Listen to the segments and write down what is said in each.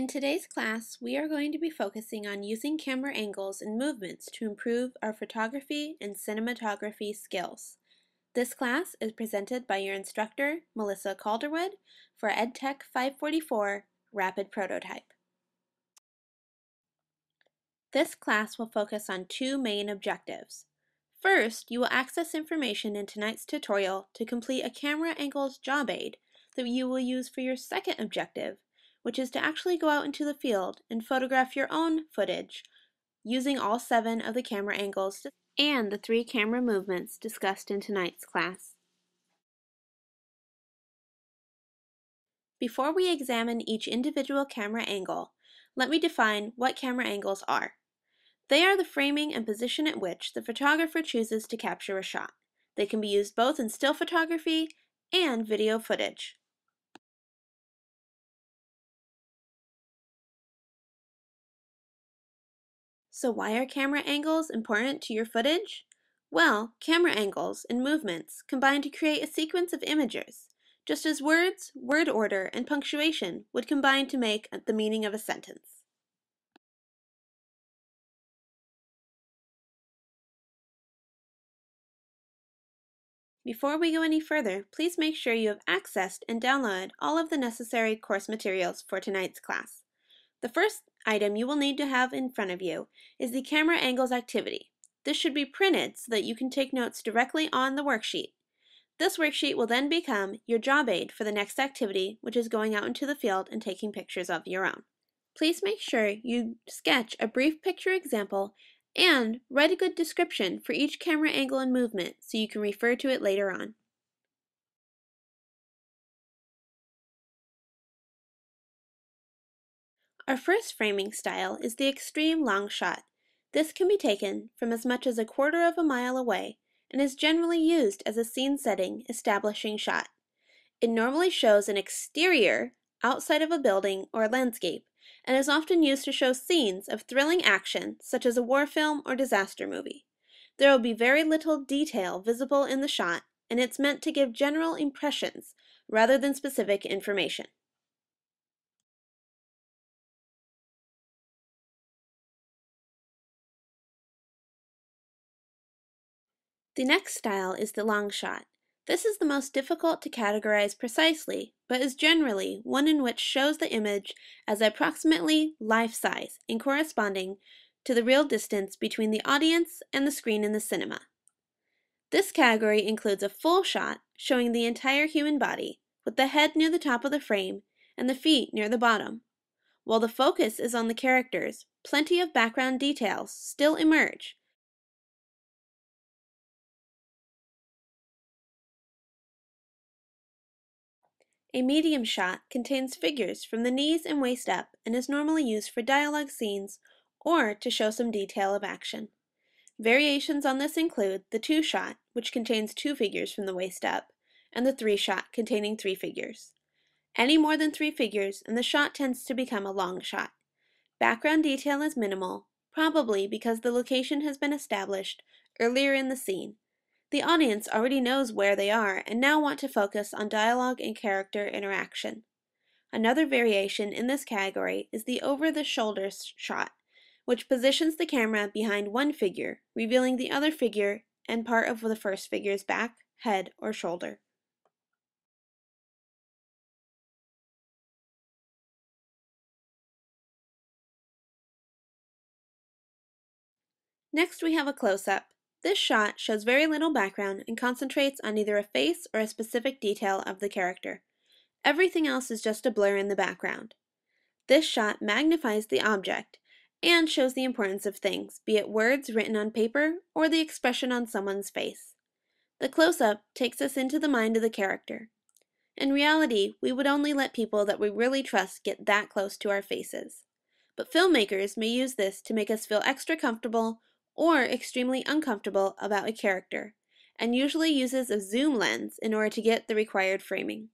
In today's class, we are going to be focusing on using camera angles and movements to improve our photography and cinematography skills. This class is presented by your instructor, Melissa Calderwood, for EDTEC 544 Rapid Prototype. This class will focus on two main objectives. First, you will access information in tonight's tutorial to complete a camera angles job aid that you will use for your second objective, which is to actually go out into the field and photograph your own footage using all 7 of the camera angles and the 3 camera movements discussed in tonight's class. Before we examine each individual camera angle, let me define what camera angles are. They are the framing and position at which the photographer chooses to capture a shot. They can be used both in still photography and video footage. So why are camera angles important to your footage? Well, camera angles and movements combine to create a sequence of images, just as words, word order, and punctuation would combine to make the meaning of a sentence. Before we go any further, please make sure you have accessed and downloaded all of the necessary course materials for tonight's class. The first item you will need to have in front of you is the camera angles activity. This should be printed so that you can take notes directly on the worksheet. This worksheet will then become your job aid for the next activity, which is going out into the field and taking pictures of your own. Please make sure you sketch a brief picture example and write a good description for each camera angle and movement so you can refer to it later on. Our first framing style is the extreme long shot. This can be taken from as much as 1/4 of a mile away and is generally used as a scene setting establishing shot. It normally shows an exterior outside of a building or a landscape and is often used to show scenes of thrilling action such as a war film or disaster movie. There will be very little detail visible in the shot, and it's meant to give general impressions rather than specific information. The next style is the long shot. This is the most difficult to categorize precisely, but is generally one in which shows the image as approximately life-size and corresponding to the real distance between the audience and the screen in the cinema. This category includes a full shot showing the entire human body, with the head near the top of the frame and the feet near the bottom. While the focus is on the characters, plenty of background details still emerge. A medium shot contains figures from the knees and waist up and is normally used for dialogue scenes or to show some detail of action. Variations on this include the 2 shot, which contains 2 figures from the waist up, and the 3 shot containing 3 figures. Any more than 3 figures and the shot tends to become a long shot. Background detail is minimal, probably because the location has been established earlier in the scene. The audience already knows where they are and now want to focus on dialogue and character interaction. Another variation in this category is the over-the-shoulder shot, which positions the camera behind one figure, revealing the other figure and part of the first figure's back, head, or shoulder. Next we have a close-up. This shot shows very little background and concentrates on either a face or a specific detail of the character. Everything else is just a blur in the background. This shot magnifies the object and shows the importance of things, be it words written on paper or the expression on someone's face. The close-up takes us into the mind of the character. In reality, we would only let people that we really trust get that close to our faces. But filmmakers may use this to make us feel extra comfortable or extremely uncomfortable about a character, and usually uses a zoom lens in order to get the required framing.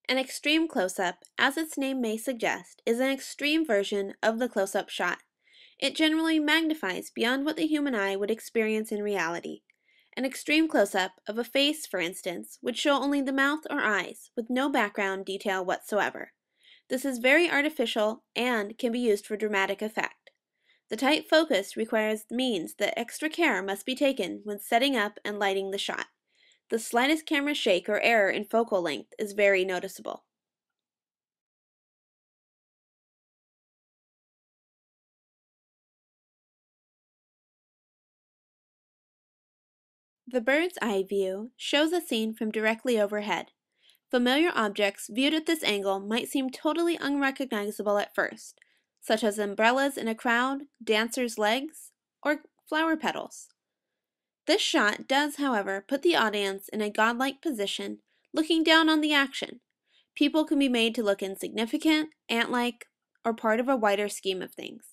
An extreme close-up, as its name may suggest, is an extreme version of the close-up shot. It generally magnifies beyond what the human eye would experience in reality. An extreme close-up of a face, for instance, would show only the mouth or eyes, with no background detail whatsoever. This is very artificial and can be used for dramatic effect. The tight focus means that extra care must be taken when setting up and lighting the shot. The slightest camera shake or error in focal length is very noticeable. The bird's eye view shows a scene from directly overhead. Familiar objects viewed at this angle might seem totally unrecognizable at first, such as umbrellas in a crowd, dancers' legs, or flower petals. This shot does, however, put the audience in a godlike position, looking down on the action. People can be made to look insignificant, ant-like, or part of a wider scheme of things.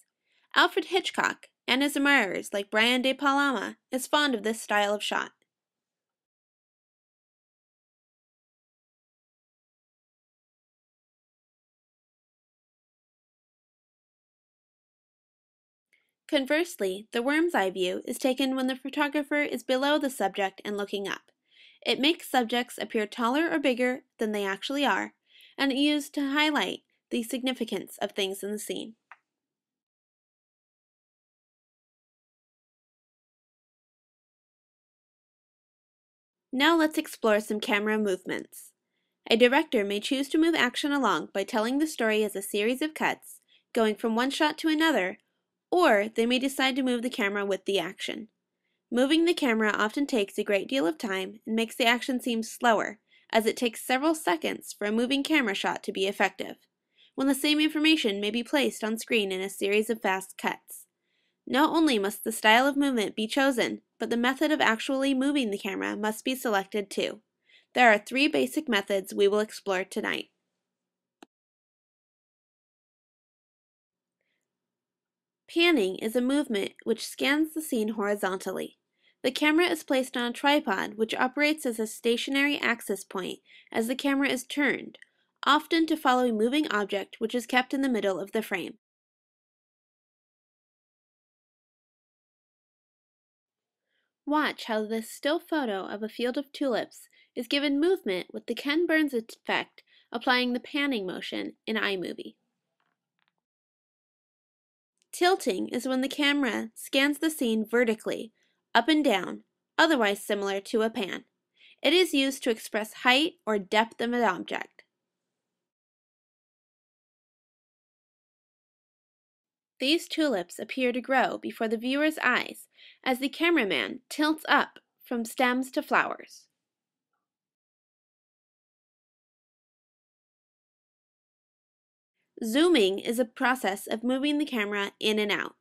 Alfred Hitchcock and his admirers like Brian De Palma is fond of this style of shot. Conversely, the worm's eye view is taken when the photographer is below the subject and looking up. It makes subjects appear taller or bigger than they actually are, and is used to highlight the significance of things in the scene. Now let's explore some camera movements. A director may choose to move action along by telling the story as a series of cuts, going from one shot to another, or they may decide to move the camera with the action. Moving the camera often takes a great deal of time and makes the action seem slower, as it takes several seconds for a moving camera shot to be effective, when the same information may be placed on screen in a series of fast cuts. Not only must the style of movement be chosen, but the method of actually moving the camera must be selected too. There are 3 basic methods we will explore tonight. Panning is a movement which scans the scene horizontally. The camera is placed on a tripod which operates as a stationary access point as the camera is turned, often to follow a moving object which is kept in the middle of the frame. Watch how this still photo of a field of tulips is given movement with the Ken Burns effect applying the panning motion in iMovie. Tilting is when the camera scans the scene vertically, up and down, otherwise similar to a pan. It is used to express height or depth of an object. These tulips appear to grow before the viewer's eyes as the cameraman tilts up from stems to flowers. Zooming is a process of moving the camera in and out.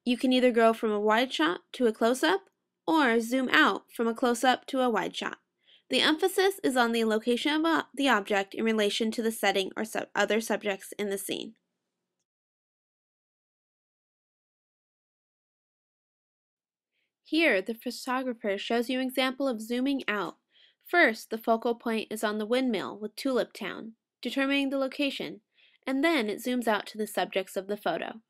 You can either go from a wide shot to a close-up, or zoom out from a close-up to a wide shot. The emphasis is on the location of the object in relation to the setting or other subjects in the scene. Here, the photographer shows you an example of zooming out. First, the focal point is on the windmill with Tulip Town, determining the location, and then it zooms out to the subjects of the photo.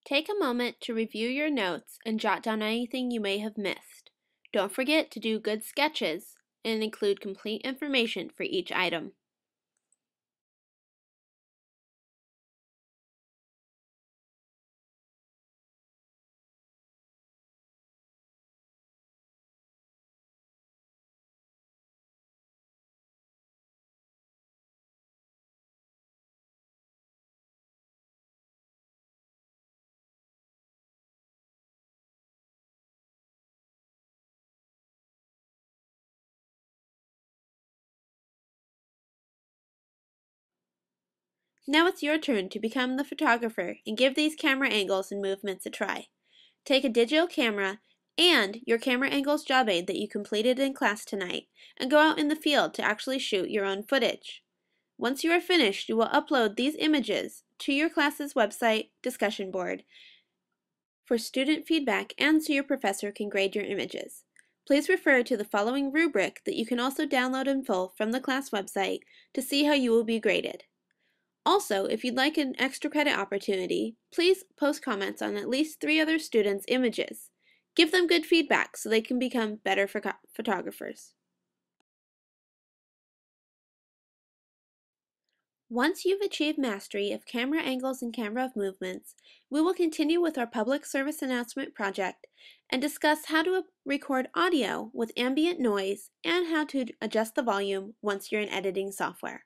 Take a moment to review your notes and jot down anything you may have missed. Don't forget to do good sketches and include complete information for each item. Now it's your turn to become the photographer and give these camera angles and movements a try. Take a digital camera and your camera angles job aid that you completed in class tonight and go out in the field to actually shoot your own footage. Once you are finished, you will upload these images to your class's website discussion board for student feedback and so your professor can grade your images. Please refer to the following rubric that you can also download in full from the class website to see how you will be graded. Also, if you'd like an extra credit opportunity, please post comments on at least 3 other students' images. Give them good feedback so they can become better photographers. Once you've achieved mastery of camera angles and camera movements, we will continue with our public service announcement project and discuss how to record audio with ambient noise and how to adjust the volume once you're in editing software.